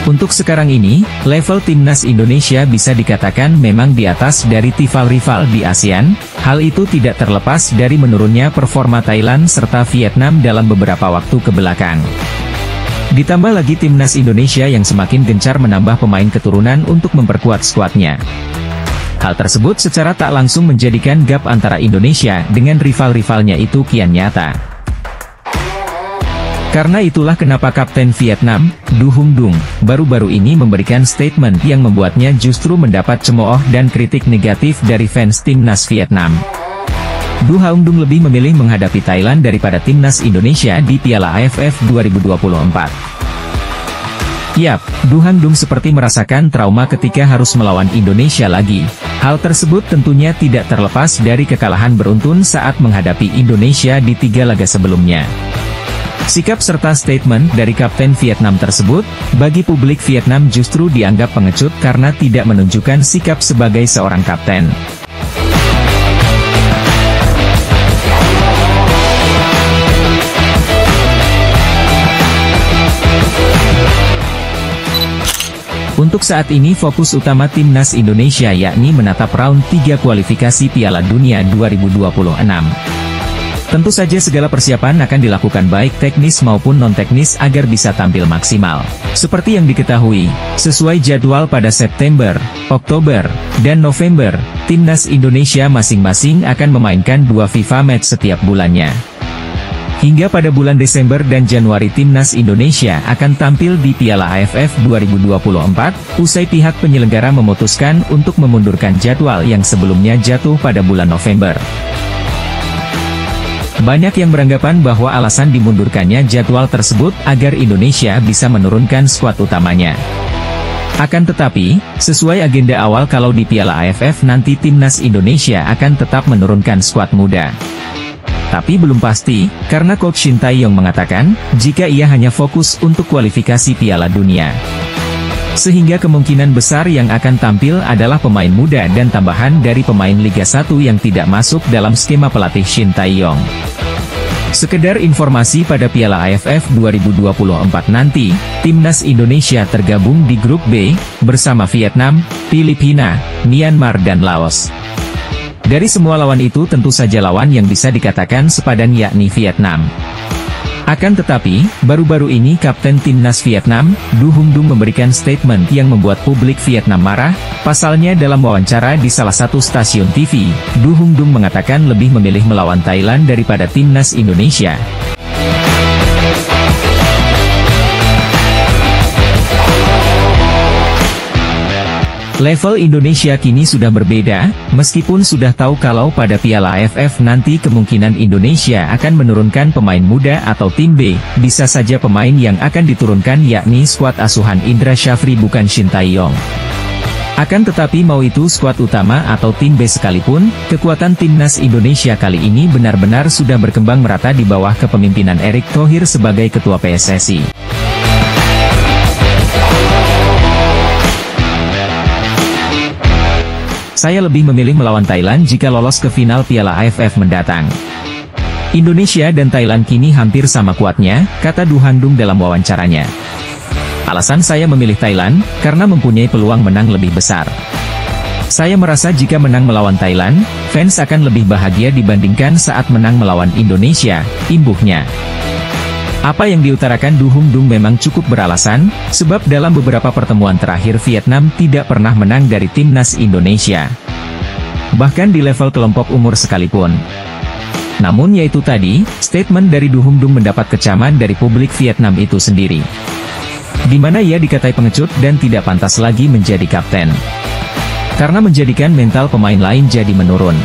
Untuk sekarang ini, level timnas Indonesia bisa dikatakan memang di atas dari rival-rival di ASEAN. Hal itu tidak terlepas dari menurunnya performa Thailand serta Vietnam dalam beberapa waktu kebelakang. Ditambah lagi timnas Indonesia yang semakin gencar menambah pemain keturunan untuk memperkuat skuadnya. Hal tersebut secara tak langsung menjadikan gap antara Indonesia dengan rival-rivalnya itu kian nyata. Karena itulah kenapa Kapten Vietnam, Du Hung Dung, baru-baru ini memberikan statement yang membuatnya justru mendapat cemooh dan kritik negatif dari fans timnas Vietnam. Du Hung Dung lebih memilih menghadapi Thailand daripada timnas Indonesia di Piala AFF 2024. Yap, Du Hung Dung seperti merasakan trauma ketika harus melawan Indonesia lagi. Hal tersebut tentunya tidak terlepas dari kekalahan beruntun saat menghadapi Indonesia di 3 laga sebelumnya. Sikap serta statement dari Kapten Vietnam tersebut, bagi publik Vietnam justru dianggap pengecut karena tidak menunjukkan sikap sebagai seorang kapten. Untuk saat ini fokus utama timnas Indonesia yakni menatap round 3 kualifikasi Piala Dunia 2026. Tentu saja segala persiapan akan dilakukan baik teknis maupun non-teknis agar bisa tampil maksimal. Seperti yang diketahui, sesuai jadwal pada September, Oktober, dan November, timnas Indonesia masing-masing akan memainkan 2 FIFA match setiap bulannya. Hingga pada bulan Desember dan Januari timnas Indonesia akan tampil di Piala AFF 2024, usai pihak penyelenggara memutuskan untuk memundurkan jadwal yang sebelumnya jatuh pada bulan November. Banyak yang beranggapan bahwa alasan dimundurkannya jadwal tersebut agar Indonesia bisa menurunkan skuad utamanya. Akan tetapi, sesuai agenda awal kalau di Piala AFF nanti timnas Indonesia akan tetap menurunkan skuad muda. Tapi belum pasti, karena Coach Shin Tae-yong mengatakan, jika ia hanya fokus untuk kualifikasi Piala Dunia. Sehingga kemungkinan besar yang akan tampil adalah pemain muda dan tambahan dari pemain Liga 1 yang tidak masuk dalam skema pelatih Shin Tae-yong. Sekedar informasi pada Piala AFF 2024 nanti, timnas Indonesia tergabung di grup B, bersama Vietnam, Filipina, Myanmar dan Laos. Dari semua lawan itu tentu saja lawan yang bisa dikatakan sepadan yakni Vietnam. Akan tetapi, baru-baru ini Kapten Timnas Vietnam, Du Hung Dung memberikan statement yang membuat publik Vietnam marah. Pasalnya dalam wawancara di salah satu stasiun TV, Du Hung Dung mengatakan lebih memilih melawan Thailand daripada Timnas Indonesia. Level Indonesia kini sudah berbeda, meskipun sudah tahu kalau pada Piala AFF nanti kemungkinan Indonesia akan menurunkan pemain muda atau tim B, bisa saja pemain yang akan diturunkan yakni skuad asuhan Indra Syafri bukan Shin Tae-yong. Akan tetapi mau itu skuad utama atau tim B sekalipun, kekuatan timnas Indonesia kali ini benar-benar sudah berkembang merata di bawah kepemimpinan Erick Thohir sebagai ketua PSSI. Saya lebih memilih melawan Thailand jika lolos ke final Piala AFF mendatang. Indonesia dan Thailand kini hampir sama kuatnya, kata Du Hung Dung dalam wawancaranya. Alasan saya memilih Thailand, karena mempunyai peluang menang lebih besar. Saya merasa jika menang melawan Thailand, fans akan lebih bahagia dibandingkan saat menang melawan Indonesia, imbuhnya. Apa yang diutarakan Du Hung Dung memang cukup beralasan, sebab dalam beberapa pertemuan terakhir Vietnam tidak pernah menang dari timnas Indonesia. Bahkan di level kelompok umur sekalipun. Namun yaitu tadi, statement dari Du Hung Dung mendapat kecaman dari publik Vietnam itu sendiri. Di mana ia dikatai pengecut dan tidak pantas lagi menjadi kapten. Karena menjadikan mental pemain lain jadi menurun.